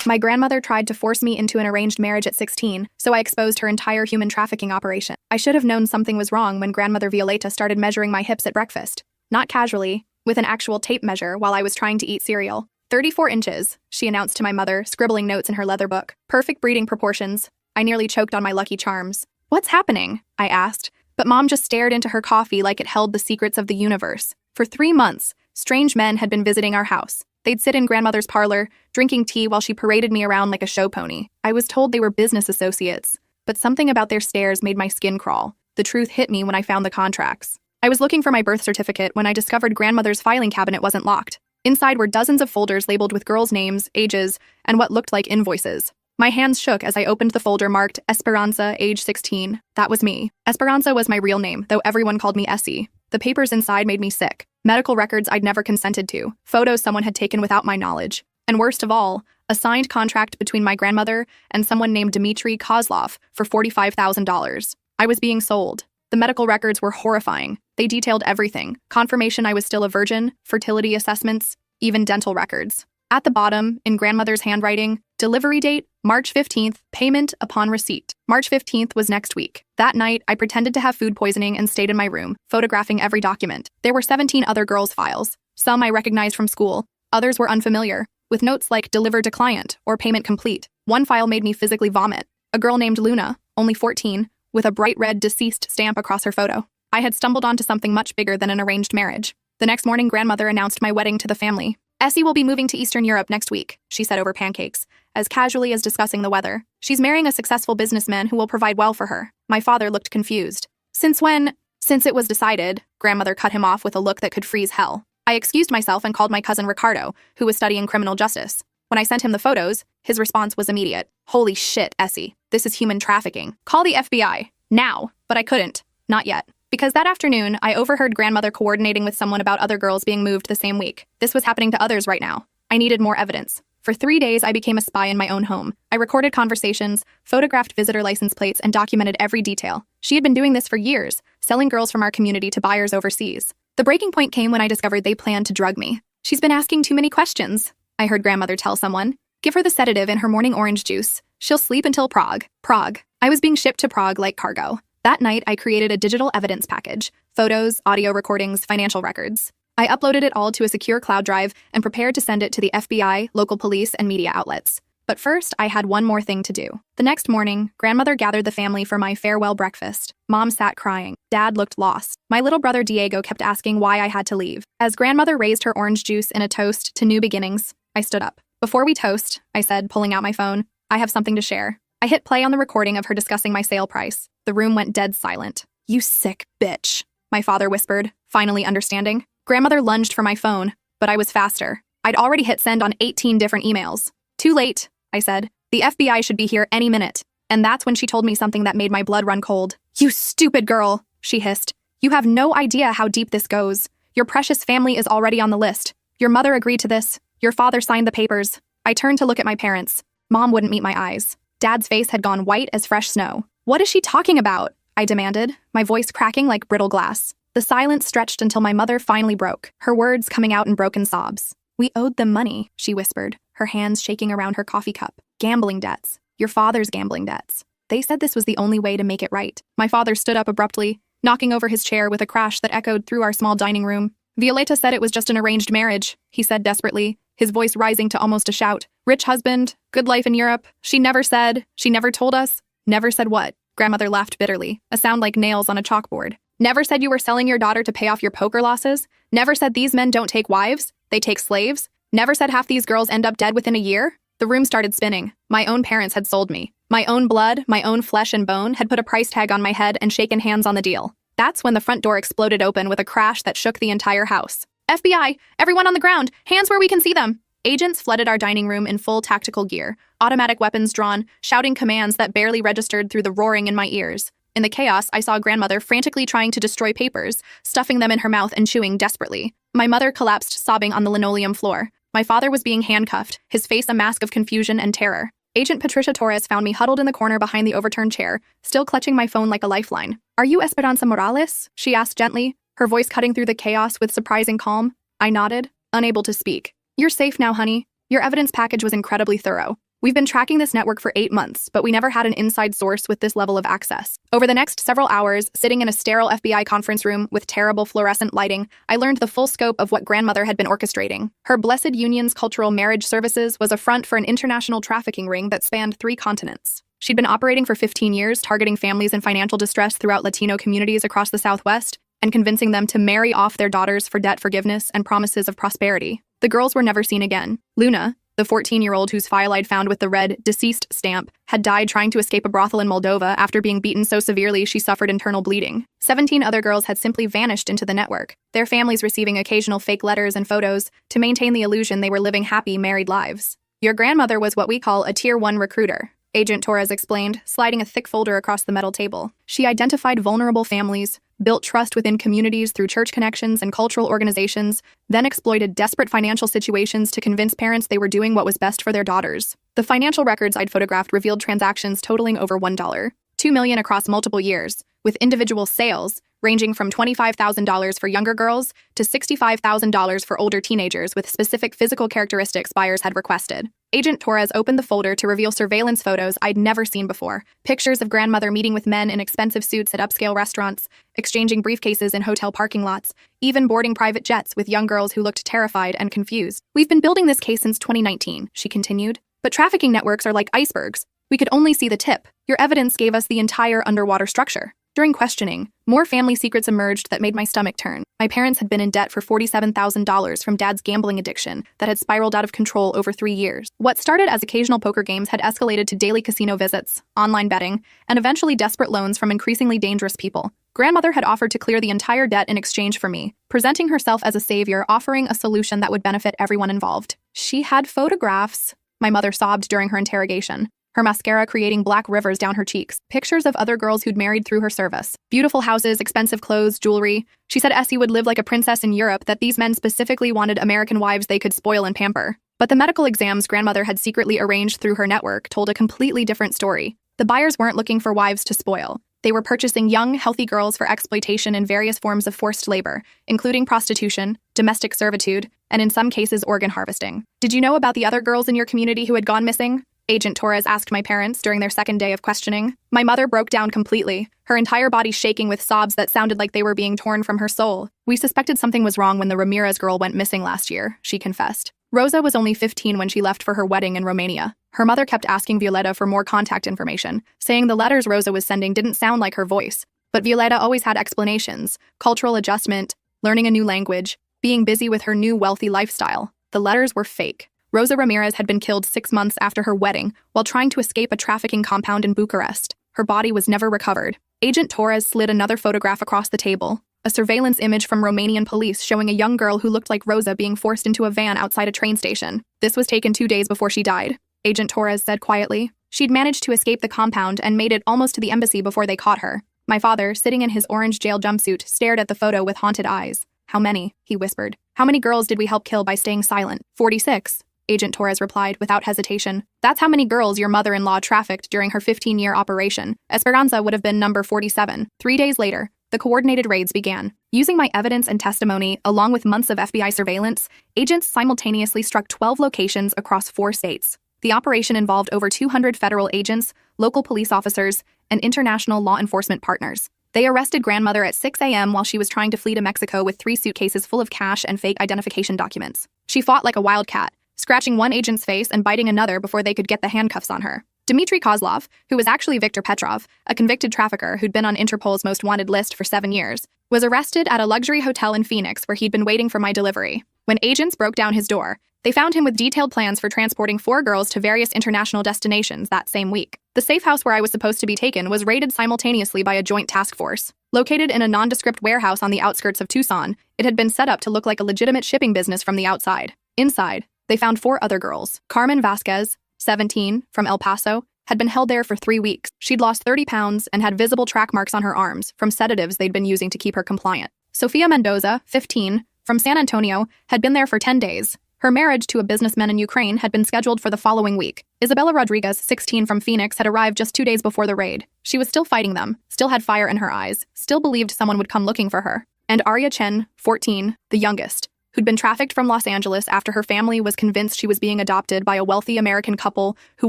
My grandmother tried to force me into an arranged marriage at 16, so I exposed her entire human trafficking operation. I should have known something was wrong when grandmother Violeta started measuring my hips at breakfast. Not casually, with an actual tape measure while I was trying to eat cereal. 34 inches, she announced to my mother, scribbling notes in her leather book. Perfect breeding proportions. I nearly choked on my Lucky Charms. What's happening? I asked, but Mom just stared into her coffee like it held the secrets of the universe. For 3 months, strange men had been visiting our house. They'd sit in grandmother's parlor, drinking tea while she paraded me around like a show pony. I was told they were business associates, but something about their stares made my skin crawl. The truth hit me when I found the contracts. I was looking for my birth certificate when I discovered grandmother's filing cabinet wasn't locked. Inside were dozens of folders labeled with girls' names, ages, and what looked like invoices. My hands shook as I opened the folder marked Esperanza, age 16. That was me. Esperanza was my real name, though everyone called me Essie. The papers inside made me sick. Medical records I'd never consented to. Photos someone had taken without my knowledge. And worst of all, a signed contract between my grandmother and someone named Dmitry Kozlov for $45,000. I was being sold. The medical records were horrifying. They detailed everything. Confirmation I was still a virgin, fertility assessments, even dental records. At the bottom, in grandmother's handwriting, delivery date, March 15th, payment upon receipt. March 15th was next week. That night, I pretended to have food poisoning and stayed in my room, photographing every document. There were 17 other girls' files. Some I recognized from school. Others were unfamiliar, with notes like delivered to client or payment complete. One file made me physically vomit. A girl named Luna, only 14, with a bright red deceased stamp across her photo. I had stumbled onto something much bigger than an arranged marriage. The next morning, grandmother announced my wedding to the family. Essie will be moving to Eastern Europe next week, she said over pancakes, as casually as discussing the weather. She's marrying a successful businessman who will provide well for her. My father looked confused. Since when? Since it was decided, grandmother cut him off with a look that could freeze hell. I excused myself and called my cousin Ricardo, who was studying criminal justice. When I sent him the photos, his response was immediate. Holy shit, Essie. This is human trafficking. Call the FBI. Now. But I couldn't. Not yet. Because that afternoon, I overheard grandmother coordinating with someone about other girls being moved the same week. This was happening to others right now. I needed more evidence. For 3 days, I became a spy in my own home. I recorded conversations, photographed visitor license plates, and documented every detail. She had been doing this for years, selling girls from our community to buyers overseas. The breaking point came when I discovered they planned to drug me. She's been asking too many questions, I heard grandmother tell someone. Give her the sedative in her morning orange juice. She'll sleep until Prague. Prague. I was being shipped to Prague like cargo. That night, I created a digital evidence package, photos, audio recordings, financial records. I uploaded it all to a secure cloud drive and prepared to send it to the FBI, local police, and media outlets. But first, I had one more thing to do. The next morning, grandmother gathered the family for my farewell breakfast. Mom sat crying. Dad looked lost. My little brother Diego kept asking why I had to leave. As grandmother raised her orange juice in a toast to new beginnings, I stood up. Before we toast, I said, pulling out my phone, I have something to share. I hit play on the recording of her discussing my sale price. The room went dead silent. You sick bitch, my father whispered, finally understanding. Grandmother lunged for my phone, but I was faster. I'd already hit send on 18 different emails. Too late, I said. The FBI should be here any minute. And that's when she told me something that made my blood run cold. You stupid girl, she hissed. You have no idea how deep this goes. Your precious family is already on the list. Your mother agreed to this. Your father signed the papers. I turned to look at my parents. Mom wouldn't meet my eyes. Dad's face had gone white as fresh snow. What is she talking about? I demanded, my voice cracking like brittle glass. The silence stretched until my mother finally broke, her words coming out in broken sobs. We owed them money, she whispered, her hands shaking around her coffee cup. Gambling debts. Your father's gambling debts. They said this was the only way to make it right. My father stood up abruptly, knocking over his chair with a crash that echoed through our small dining room. Violeta said it was just an arranged marriage, he said desperately, his voice rising to almost a shout. Rich husband, good life in Europe. She never told us. Never said what? Grandmother laughed bitterly, a sound like nails on a chalkboard. Never said you were selling your daughter to pay off your poker losses? Never said these men don't take wives, they take slaves? Never said half these girls end up dead within a year? The room started spinning. My own parents had sold me. My own blood, my own flesh and bone had put a price tag on my head and shaken hands on the deal. That's when the front door exploded open with a crash that shook the entire house. FBI! Everyone on the ground! Hands where we can see them! Agents flooded our dining room in full tactical gear, automatic weapons drawn, shouting commands that barely registered through the roaring in my ears. In the chaos, I saw grandmother frantically trying to destroy papers, stuffing them in her mouth and chewing desperately. My mother collapsed sobbing on the linoleum floor. My father was being handcuffed, his face a mask of confusion and terror. Agent Patricia Torres found me huddled in the corner behind the overturned chair, still clutching my phone like a lifeline. Are you Esperanza Morales? She asked gently, her voice cutting through the chaos with surprising calm. I nodded, unable to speak. You're safe now, honey. Your evidence package was incredibly thorough. We've been tracking this network for 8 months, but we never had an inside source with this level of access. Over the next several hours, sitting in a sterile FBI conference room with terrible fluorescent lighting, I learned the full scope of what grandmother had been orchestrating. Her Blessed Union's cultural marriage services was a front for an international trafficking ring that spanned 3 continents. She'd been operating for 15 years, targeting families in financial distress throughout Latino communities across the Southwest and convincing them to marry off their daughters for debt forgiveness and promises of prosperity. The girls were never seen again. Luna, the 14-year-old whose file I'd found with the red deceased stamp, had died trying to escape a brothel in Moldova after being beaten so severely she suffered internal bleeding. 17 other girls had simply vanished into the network, their families receiving occasional fake letters and photos to maintain the illusion they were living happy, married lives. Your grandmother was what we call a Tier 1 recruiter, Agent Torres explained, sliding a thick folder across the metal table. She identified vulnerable families, built trust within communities through church connections and cultural organizations, then exploited desperate financial situations to convince parents they were doing what was best for their daughters. The financial records I'd photographed revealed transactions totaling over $1, $2 million across multiple years, with individual sales ranging from $25,000 for younger girls to $65,000 for older teenagers with specific physical characteristics buyers had requested. Agent Torres opened the folder to reveal surveillance photos I'd never seen before. Pictures of grandmother meeting with men in expensive suits at upscale restaurants, exchanging briefcases in hotel parking lots, even boarding private jets with young girls who looked terrified and confused. We've been building this case since 2019, she continued. But trafficking networks are like icebergs. We could only see the tip. Your evidence gave us the entire underwater structure. During questioning, more family secrets emerged that made my stomach turn. My parents had been in debt for $47,000 from Dad's gambling addiction that had spiraled out of control over 3 years. What started as occasional poker games had escalated to daily casino visits, online betting, and eventually desperate loans from increasingly dangerous people. Grandmother had offered to clear the entire debt in exchange for me, presenting herself as a savior, offering a solution that would benefit everyone involved. She had photographs, my mother sobbed during her interrogation, her mascara creating black rivers down her cheeks, pictures of other girls who'd married through her service. Beautiful houses, expensive clothes, jewelry. She said Essie would live like a princess in Europe, that these men specifically wanted American wives they could spoil and pamper. But the medical exams grandmother had secretly arranged through her network told a completely different story. The buyers weren't looking for wives to spoil. They were purchasing young, healthy girls for exploitation in various forms of forced labor, including prostitution, domestic servitude, and in some cases organ harvesting. Did you know about the other girls in your community who had gone missing? Agent Torres asked my parents during their second day of questioning. My mother broke down completely, her entire body shaking with sobs that sounded like they were being torn from her soul. We suspected something was wrong when the Ramirez girl went missing last year, she confessed. Rosa was only 15 when she left for her wedding in Romania. Her mother kept asking Violeta for more contact information, saying the letters Rosa was sending didn't sound like her voice. But Violeta always had explanations: cultural adjustment, learning a new language, being busy with her new wealthy lifestyle. The letters were fake. Rosa Ramirez had been killed 6 months after her wedding while trying to escape a trafficking compound in Bucharest. Her body was never recovered. Agent Torres slid another photograph across the table, a surveillance image from Romanian police showing a young girl who looked like Rosa being forced into a van outside a train station. This was taken 2 days before she died, Agent Torres said quietly. She'd managed to escape the compound and made it almost to the embassy before they caught her. My father, sitting in his orange jail jumpsuit, stared at the photo with haunted eyes. How many? He whispered. How many girls did we help kill by staying silent? 46. Agent Torres replied without hesitation. That's how many girls your mother-in-law trafficked during her 15-year operation. Esperanza would have been number 47. 3 days later, the coordinated raids began. Using my evidence and testimony, along with months of FBI surveillance, agents simultaneously struck 12 locations across 4 states. The operation involved over 200 federal agents, local police officers, and international law enforcement partners. They arrested grandmother at 6 a.m. while she was trying to flee to Mexico with 3 suitcases full of cash and fake identification documents. She fought like a wildcat, scratching one agent's face and biting another before they could get the handcuffs on her. Dmitry Kozlov, who was actually Viktor Petrov, a convicted trafficker who'd been on Interpol's most wanted list for 7 years, was arrested at a luxury hotel in Phoenix where he'd been waiting for my delivery. When agents broke down his door, they found him with detailed plans for transporting 4 girls to various international destinations that same week. The safe house where I was supposed to be taken was raided simultaneously by a joint task force. Located in a nondescript warehouse on the outskirts of Tucson, it had been set up to look like a legitimate shipping business from the outside. Inside, they found 4 other girls. Carmen Vasquez, 17, from El Paso, had been held there for 3 weeks. She'd lost 30 pounds and had visible track marks on her arms from sedatives they'd been using to keep her compliant. Sofia Mendoza, 15, from San Antonio, had been there for 10 days. Her marriage to a businessman in Ukraine had been scheduled for the following week. Isabella Rodriguez, 16, from Phoenix, had arrived just 2 days before the raid. She was still fighting them, still had fire in her eyes, still believed someone would come looking for her. And Arya Chen, 14, the youngest, who'd been trafficked from Los Angeles after her family was convinced she was being adopted by a wealthy American couple who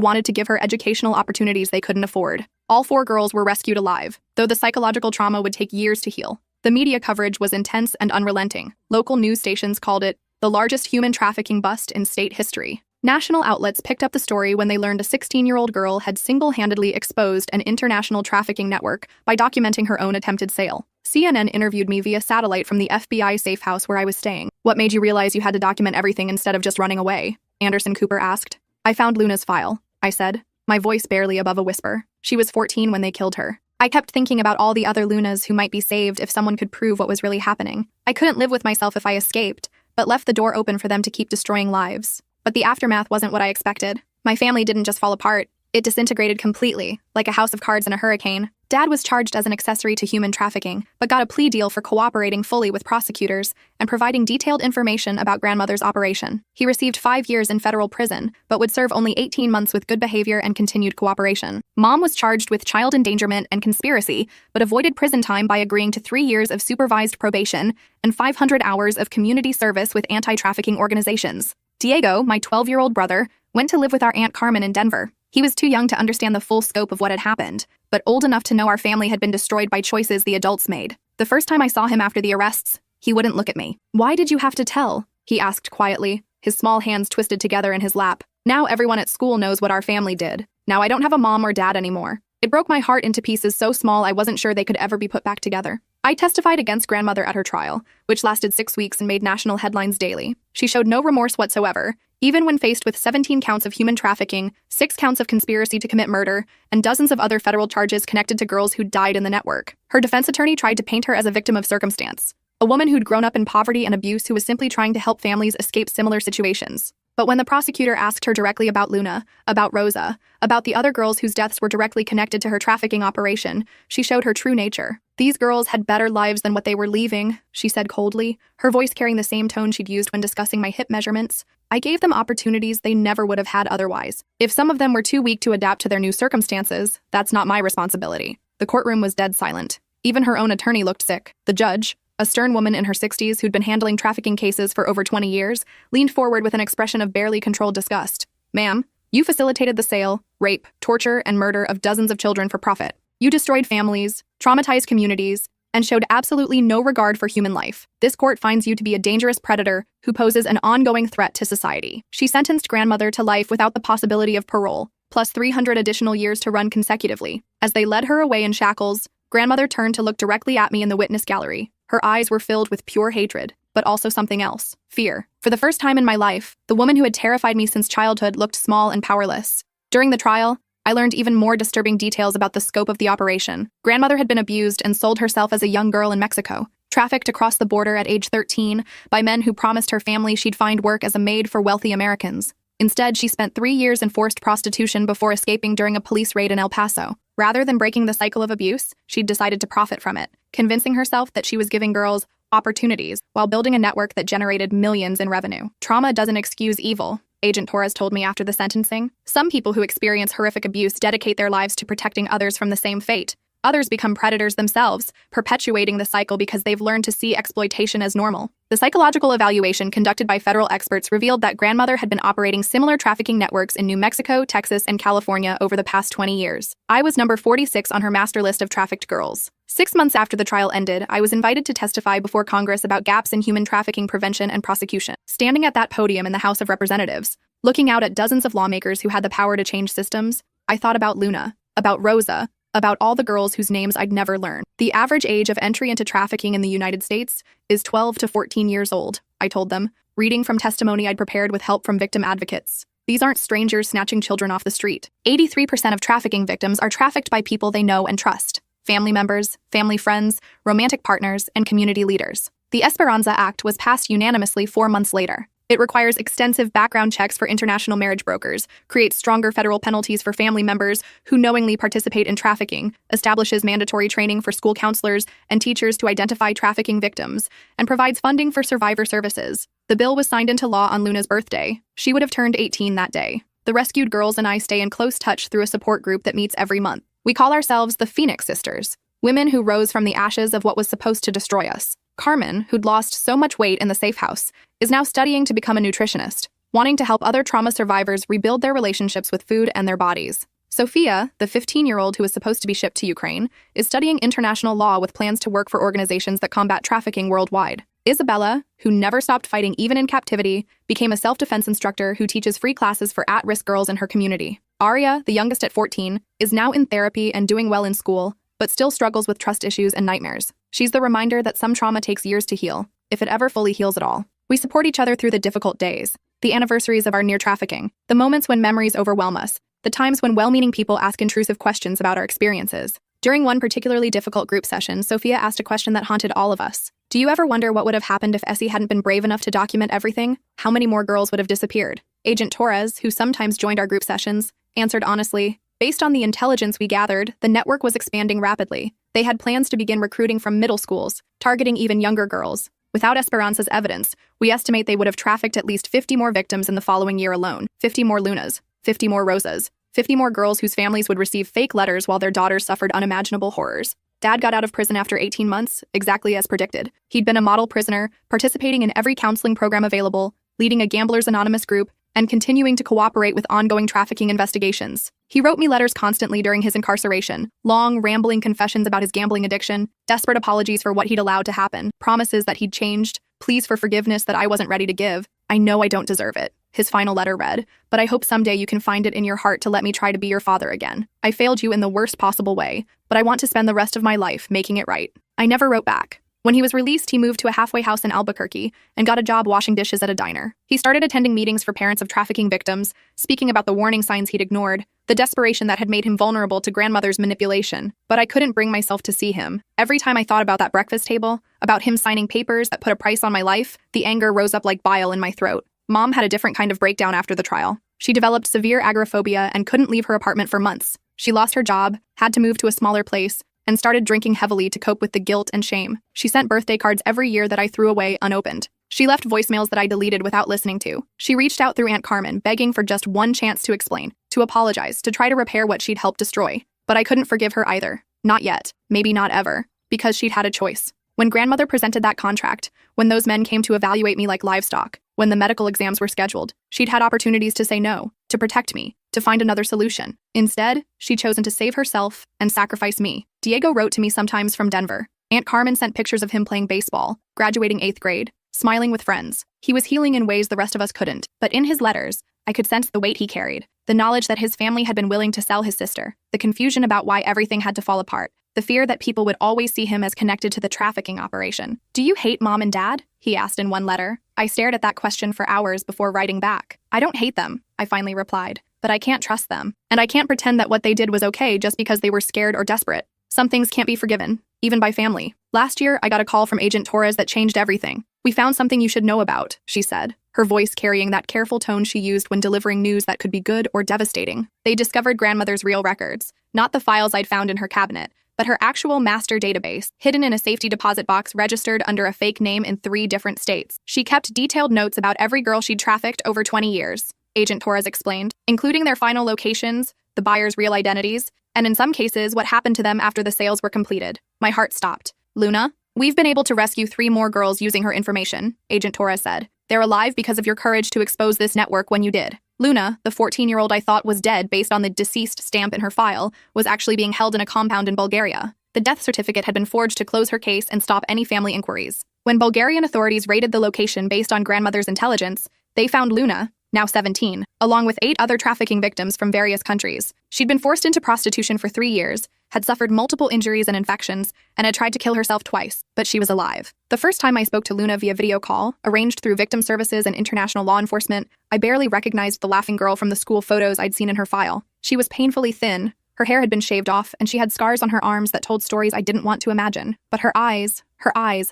wanted to give her educational opportunities they couldn't afford. All 4 girls were rescued alive, though the psychological trauma would take years to heal. The media coverage was intense and unrelenting. Local news stations called it the largest human trafficking bust in state history. National outlets picked up the story when they learned a 16-year-old girl had single-handedly exposed an international trafficking network by documenting her own attempted sale. CNN interviewed me via satellite from the FBI safe house where I was staying. "What made you realize you had to document everything instead of just running away?" Anderson Cooper asked. "I found Luna's file," I said, my voice barely above a whisper. "She was 14 when they killed her. I kept thinking about all the other Lunas who might be saved if someone could prove what was really happening. I couldn't live with myself if I escaped, but left the door open for them to keep destroying lives. But the aftermath wasn't what I expected. My family didn't just fall apart. It disintegrated completely, like a house of cards in a hurricane. Dad was charged as an accessory to human trafficking, but got a plea deal for cooperating fully with prosecutors and providing detailed information about grandmother's operation. He received 5 years in federal prison, but would serve only 18 months with good behavior and continued cooperation. Mom was charged with child endangerment and conspiracy, but avoided prison time by agreeing to 3 years of supervised probation and 500 hours of community service with anti-trafficking organizations. Diego, my 12-year-old brother, went to live with our Aunt Carmen in Denver. He was too young to understand the full scope of what had happened, but old enough to know our family had been destroyed by choices the adults made. The first time I saw him after the arrests, he wouldn't look at me. "Why did you have to tell?" he asked quietly, his small hands twisted together in his lap. "Now everyone at school knows what our family did. Now I don't have a mom or dad anymore. It broke my heart into pieces so small I wasn't sure they could ever be put back together." I testified against grandmother at her trial, which lasted 6 weeks and made national headlines daily. She showed no remorse whatsoever, even when faced with 17 counts of human trafficking, 6 counts of conspiracy to commit murder, and dozens of other federal charges connected to girls who died in the network. Her defense attorney tried to paint her as a victim of circumstance, a woman who'd grown up in poverty and abuse who was simply trying to help families escape similar situations. But when the prosecutor asked her directly about Luna, about Rosa, about the other girls whose deaths were directly connected to her trafficking operation, she showed her true nature. "These girls had better lives than what they were leaving," she said coldly, her voice carrying the same tone she'd used when discussing my hip measurements. "I gave them opportunities they never would have had otherwise. If some of them were too weak to adapt to their new circumstances, that's not my responsibility." The courtroom was dead silent. Even her own attorney looked sick. The judge, a stern woman in her 60s who'd been handling trafficking cases for over 20 years, leaned forward with an expression of barely controlled disgust. "Ma'am, you facilitated the sale, rape, torture, and murder of dozens of children for profit. You destroyed families, traumatized communities, and showed absolutely no regard for human life. This court finds you to be a dangerous predator who poses an ongoing threat to society." She sentenced grandmother to life without the possibility of parole, plus 300 additional years to run consecutively. As they led her away in shackles, grandmother turned to look directly at me in the witness gallery. Her eyes were filled with pure hatred, but also something else, fear. For the first time in my life, the woman who had terrified me since childhood looked small and powerless. During the trial, I learned even more disturbing details about the scope of the operation. Grandmother had been abused and sold herself as a young girl in Mexico, trafficked across the border at age 13 by men who promised her family she'd find work as a maid for wealthy Americans. Instead, she spent 3 years in forced prostitution before escaping during a police raid in El Paso. Rather than breaking the cycle of abuse, she'd decided to profit from it, convincing herself that she was giving girls opportunities while building a network that generated millions in revenue. "Trauma doesn't excuse evil," Agent Torres told me after the sentencing. "Some people who experience horrific abuse dedicate their lives to protecting others from the same fate. Others become predators themselves, perpetuating the cycle because they've learned to see exploitation as normal." The psychological evaluation conducted by federal experts revealed that grandmother had been operating similar trafficking networks in New Mexico, Texas, and California over the past 20 years. I was number 46 on her master list of trafficked girls. 6 months after the trial ended, I was invited to testify before Congress about gaps in human trafficking prevention and prosecution. Standing at that podium in the House of Representatives, looking out at dozens of lawmakers who had the power to change systems, I thought about Luna, about Rosa, about all the girls whose names I'd never learn. "The average age of entry into trafficking in the United States is 12 to 14 years old, I told them, reading from testimony I'd prepared with help from victim advocates. "These aren't strangers snatching children off the street. 83% of trafficking victims are trafficked by people they know and trust. Family members, family friends, romantic partners, and community leaders." The Esperanza Act was passed unanimously 4 months later. It requires extensive background checks for international marriage brokers, creates stronger federal penalties for family members who knowingly participate in trafficking, establishes mandatory training for school counselors and teachers to identify trafficking victims, and provides funding for survivor services. The bill was signed into law on Luna's birthday. She would have turned 18 that day. The rescued girls and I stay in close touch through a support group that meets every month. We call ourselves the Phoenix Sisters, women who rose from the ashes of what was supposed to destroy us. Carmen, who'd lost so much weight in the safe house, is now studying to become a nutritionist, wanting to help other trauma survivors rebuild their relationships with food and their bodies. Sophia, the 15-year-old who is supposed to be shipped to Ukraine, is studying international law with plans to work for organizations that combat trafficking worldwide. Isabella, who never stopped fighting even in captivity, became a self-defense instructor who teaches free classes for at-risk girls in her community. Aria, the youngest at 14, is now in therapy and doing well in school, but still struggles with trust issues and nightmares. She's the reminder that some trauma takes years to heal, if it ever fully heals at all. We support each other through the difficult days, the anniversaries of our near trafficking, the moments when memories overwhelm us, the times when well-meaning people ask intrusive questions about our experiences. During one particularly difficult group session, Sophia asked a question that haunted all of us. Do you ever wonder what would have happened if Essie hadn't been brave enough to document everything? How many more girls would have disappeared? Agent Torres, who sometimes joined our group sessions, answered honestly, based on the intelligence we gathered, the network was expanding rapidly. They had plans to begin recruiting from middle schools, targeting even younger girls. Without Esperanza's evidence, we estimate they would have trafficked at least 50 more victims in the following year alone. 50 more Lunas, 50 more Rosas, 50 more girls whose families would receive fake letters while their daughters suffered unimaginable horrors. Dad got out of prison after 18 months, exactly as predicted. He'd been a model prisoner, participating in every counseling program available, leading a Gamblers Anonymous group, and continuing to cooperate with ongoing trafficking investigations. He wrote me letters constantly during his incarceration, long, rambling confessions about his gambling addiction, desperate apologies for what he'd allowed to happen, promises that he'd changed, pleas for forgiveness that I wasn't ready to give. I know I don't deserve it. His final letter read, but I hope someday you can find it in your heart to let me try to be your father again. I failed you in the worst possible way, but I want to spend the rest of my life making it right. I never wrote back. When he was released, he moved to a halfway house in Albuquerque and got a job washing dishes at a diner. He started attending meetings for parents of trafficking victims, speaking about the warning signs he'd ignored, the desperation that had made him vulnerable to grandmother's manipulation. But I couldn't bring myself to see him. Every time I thought about that breakfast table, about him signing papers that put a price on my life, the anger rose up like bile in my throat. Mom had a different kind of breakdown after the trial. She developed severe agoraphobia and couldn't leave her apartment for months. She lost her job, had to move to a smaller place, and started drinking heavily to cope with the guilt and shame. She sent birthday cards every year that I threw away unopened. She left voicemails that I deleted without listening to. She reached out through Aunt Carmen, begging for just one chance to explain, to apologize, to try to repair what she'd helped destroy. But I couldn't forgive her either. Not yet. Maybe not ever. Because she'd had a choice. When grandmother presented that contract, when those men came to evaluate me like livestock, when the medical exams were scheduled, she'd had opportunities to say no, to protect me, to find another solution. Instead, she'd chosen to save herself and sacrifice me. Diego wrote to me sometimes from Denver. Aunt Carmen sent pictures of him playing baseball, graduating 8th grade, smiling with friends. He was healing in ways the rest of us couldn't. But in his letters, I could sense the weight he carried, the knowledge that his family had been willing to sell his sister, the confusion about why everything had to fall apart, the fear that people would always see him as connected to the trafficking operation. Do you hate Mom and Dad? He asked in one letter. I stared at that question for hours before writing back. I don't hate them, I finally replied, but I can't trust them. And I can't pretend that what they did was okay just because they were scared or desperate. Some things can't be forgiven, even by family. Last year, I got a call from Agent Torres that changed everything. We found something you should know about, she said, her voice carrying that careful tone she used when delivering news that could be good or devastating. They discovered grandmother's real records, not the files I'd found in her cabinet, but her actual master database, hidden in a safety deposit box registered under a fake name in 3 different states. She kept detailed notes about every girl she'd trafficked over 20 years, Agent Torres explained, including their final locations, the buyers' real identities, and in some cases, what happened to them after the sales were completed. My heart stopped. Luna, we've been able to rescue 3 more girls using her information, Agent Torres said. They're alive because of your courage to expose this network when you did. Luna, the 14-year-old I thought was dead based on the deceased stamp in her file, was actually being held in a compound in Bulgaria. The death certificate had been forged to close her case and stop any family inquiries. When Bulgarian authorities raided the location based on grandmother's intelligence, they found Luna, now 17, along with 8 other trafficking victims from various countries. She'd been forced into prostitution for 3 years, had suffered multiple injuries and infections, and had tried to kill herself twice, but she was alive. The first time I spoke to Luna via video call, arranged through victim services and international law enforcement, I barely recognized the laughing girl from the school photos I'd seen in her file. She was painfully thin, her hair had been shaved off, and she had scars on her arms that told stories I didn't want to imagine. But her eyes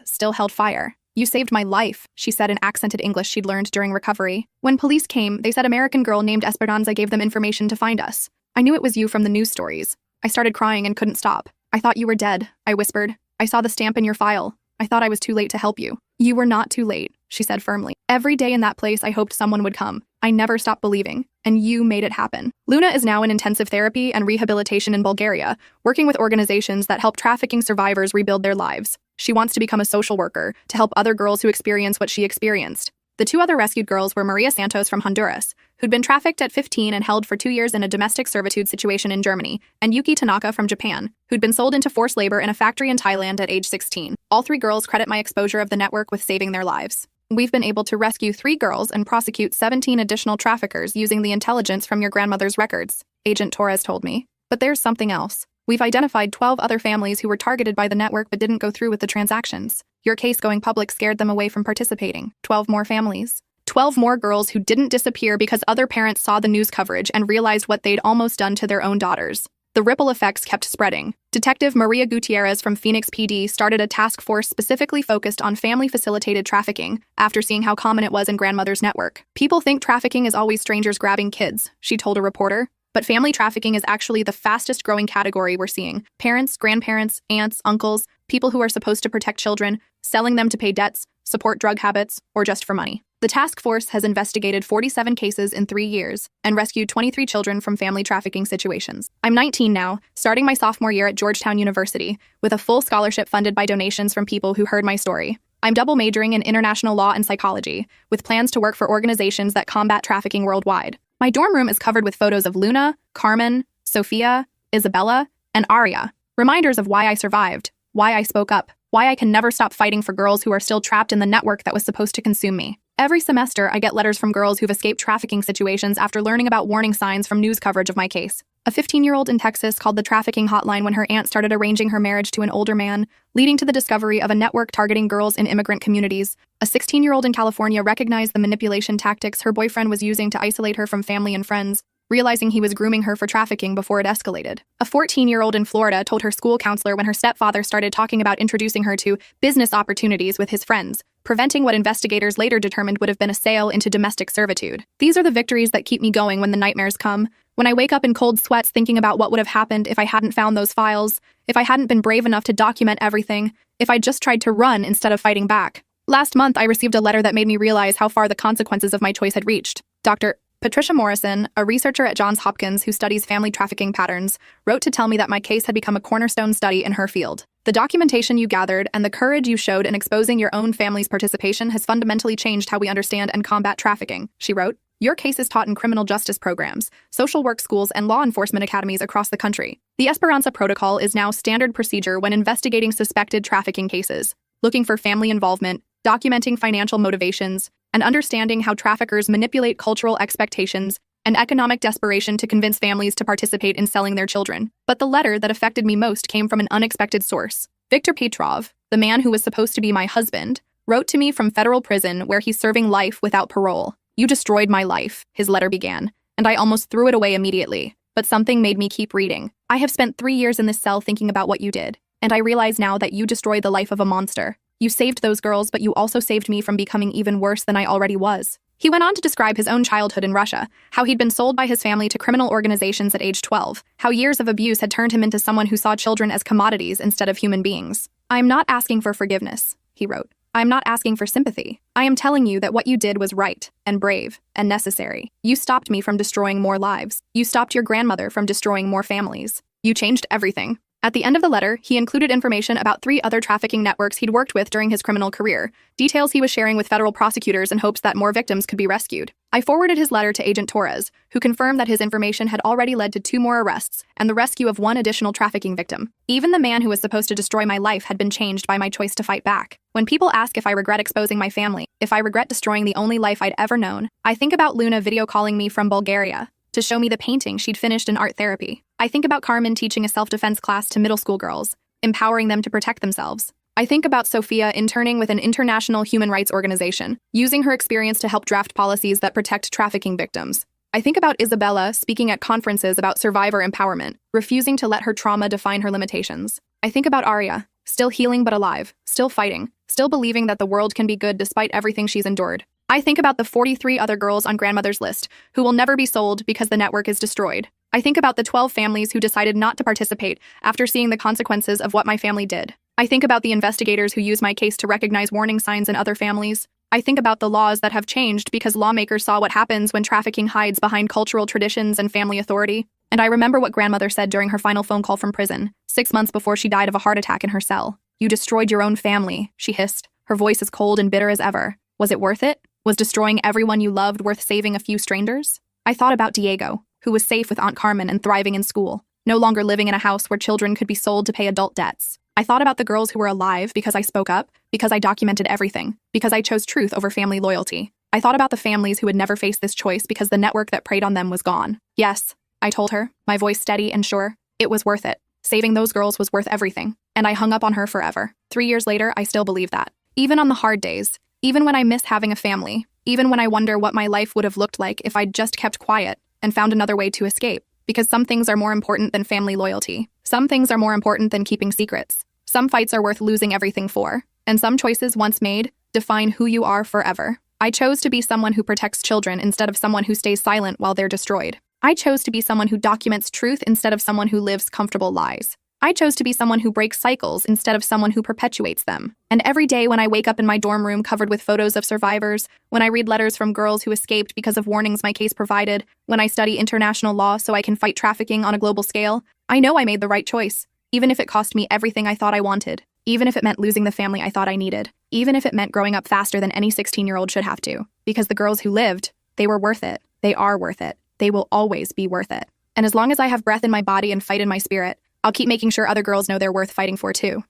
still held fire. You saved my life, she said in accented English she'd learned during recovery. When police came, they said American girl named Esperanza gave them information to find us. I knew it was you from the news stories. I started crying and couldn't stop. I thought you were dead, I whispered. I saw the stamp in your file. I thought I was too late to help you. You were not too late, she said firmly. Every day in that place I hoped someone would come. I never stopped believing, and you made it happen. Luna is now in intensive therapy and rehabilitation in Bulgaria, working with organizations that help trafficking survivors rebuild their lives. She wants to become a social worker to help other girls who experience what she experienced. The two other rescued girls were Maria Santos from Honduras, who'd been trafficked at 15 and held for 2 years in a domestic servitude situation in Germany, and Yuki Tanaka from Japan, who'd been sold into forced labor in a factory in Thailand at age 16. All 3 girls credit my exposure of the network with saving their lives. We've been able to rescue 3 girls and prosecute 17 additional traffickers using the intelligence from your grandmother's records, Agent Torres told me. But there's something else. We've identified 12 other families who were targeted by the network but didn't go through with the transactions. Your case going public scared them away from participating. 12 more families. 12 more girls who didn't disappear because other parents saw the news coverage and realized what they'd almost done to their own daughters. The ripple effects kept spreading. Detective Maria Gutierrez from Phoenix PD started a task force specifically focused on family-facilitated trafficking after seeing how common it was in grandmother's network. People think trafficking is always strangers grabbing kids, she told a reporter. But family trafficking is actually the fastest growing category we're seeing. Parents, grandparents, aunts, uncles, people who are supposed to protect children, selling them to pay debts, support drug habits, or just for money. The task force has investigated 47 cases in 3 years and rescued 23 children from family trafficking situations. I'm 19 now, starting my sophomore year at Georgetown University, with a full scholarship funded by donations from people who heard my story. I'm double majoring in international law and psychology, with plans to work for organizations that combat trafficking worldwide. My dorm room is covered with photos of Luna, Carmen, Sophia, Isabella, and Aria, reminders of why I survived, why I spoke up, why I can never stop fighting for girls who are still trapped in the network that was supposed to consume me. Every semester, I get letters from girls who've escaped trafficking situations after learning about warning signs from news coverage of my case. A 15-year-old in Texas called the trafficking hotline when her aunt started arranging her marriage to an older man, leading to the discovery of a network targeting girls in immigrant communities. A 16-year-old in California recognized the manipulation tactics her boyfriend was using to isolate her from family and friends, realizing he was grooming her for trafficking before it escalated. A 14-year-old in Florida told her school counselor when her stepfather started talking about introducing her to business opportunities with his friends, preventing what investigators later determined would have been a sale into domestic servitude. These are the victories that keep me going when the nightmares come. When I wake up in cold sweats thinking about what would have happened if I hadn't found those files, if I hadn't been brave enough to document everything, if I just tried to run instead of fighting back. Last month, I received a letter that made me realize how far the consequences of my choice had reached. Dr. Patricia Morrison, a researcher at Johns Hopkins who studies family trafficking patterns, wrote to tell me that my case had become a cornerstone study in her field. The documentation you gathered and the courage you showed in exposing your own family's participation has fundamentally changed how we understand and combat trafficking, she wrote. Your case is taught in criminal justice programs, social work schools, and law enforcement academies across the country. The Esperanza Protocol is now standard procedure when investigating suspected trafficking cases, looking for family involvement, documenting financial motivations, and understanding how traffickers manipulate cultural expectations and economic desperation to convince families to participate in selling their children. But the letter that affected me most came from an unexpected source. Viktor Petrov, the man who was supposed to be my husband, wrote to me from federal prison where he's serving life without parole. You destroyed my life, his letter began, and I almost threw it away immediately. But something made me keep reading. I have spent 3 years in this cell thinking about what you did, and I realize now that you destroyed the life of a monster. You saved those girls, but you also saved me from becoming even worse than I already was. He went on to describe his own childhood in Russia, how he'd been sold by his family to criminal organizations at age 12, how years of abuse had turned him into someone who saw children as commodities instead of human beings. I'm not asking for forgiveness, he wrote. I'm not asking for sympathy. I am telling you that what you did was right, and brave, and necessary. You stopped me from destroying more lives. You stopped your grandmother from destroying more families. You changed everything. At the end of the letter, he included information about 3 other trafficking networks he'd worked with during his criminal career, details he was sharing with federal prosecutors in hopes that more victims could be rescued. I forwarded his letter to Agent Torres, who confirmed that his information had already led to 2 more arrests and the rescue of 1 additional trafficking victim. Even the man who was supposed to destroy my life had been changed by my choice to fight back. When people ask if I regret exposing my family, if I regret destroying the only life I'd ever known, I think about Luna video calling me from Bulgaria to show me the painting she'd finished in art therapy. I think about Carmen teaching a self-defense class to middle school girls, empowering them to protect themselves. I think about Sophia interning with an international human rights organization, using her experience to help draft policies that protect trafficking victims. I think about Isabella speaking at conferences about survivor empowerment, refusing to let her trauma define her limitations. I think about Aria, still healing but alive, still fighting, still believing that the world can be good despite everything she's endured. I think about the 43 other girls on grandmother's list who will never be sold because the network is destroyed. I think about the 12 families who decided not to participate after seeing the consequences of what my family did. I think about the investigators who use my case to recognize warning signs in other families. I think about the laws that have changed because lawmakers saw what happens when trafficking hides behind cultural traditions and family authority. And I remember what grandmother said during her final phone call from prison, 6 months before she died of a heart attack in her cell. "You destroyed your own family," she hissed, her voice as cold and bitter as ever. Was it worth it? Was destroying everyone you loved worth saving a few strangers? I thought about Diego, who was safe with Aunt Carmen and thriving in school, no longer living in a house where children could be sold to pay adult debts. I thought about the girls who were alive because I spoke up, because I documented everything, because I chose truth over family loyalty. I thought about the families who would never face this choice because the network that preyed on them was gone. Yes, I told her, my voice steady and sure, it was worth it. Saving those girls was worth everything, and I hung up on her forever. 3 years later, I still believe that. Even on the hard days, even when I miss having a family, even when I wonder what my life would have looked like if I'd just kept quiet and found another way to escape. Because some things are more important than family loyalty. Some things are more important than keeping secrets. Some fights are worth losing everything for. And some choices once made define who you are forever. I chose to be someone who protects children instead of someone who stays silent while they're destroyed. I chose to be someone who documents truth instead of someone who lives comfortable lies. I chose to be someone who breaks cycles instead of someone who perpetuates them. And every day when I wake up in my dorm room covered with photos of survivors, when I read letters from girls who escaped because of warnings my case provided, when I study international law so I can fight trafficking on a global scale, I know I made the right choice, even if it cost me everything I thought I wanted, even if it meant losing the family I thought I needed, even if it meant growing up faster than any 16-year-old should have to. Because the girls who lived, they were worth it. They are worth it. They will always be worth it. And as long as I have breath in my body and fight in my spirit, I'll keep making sure other girls know they're worth fighting for too.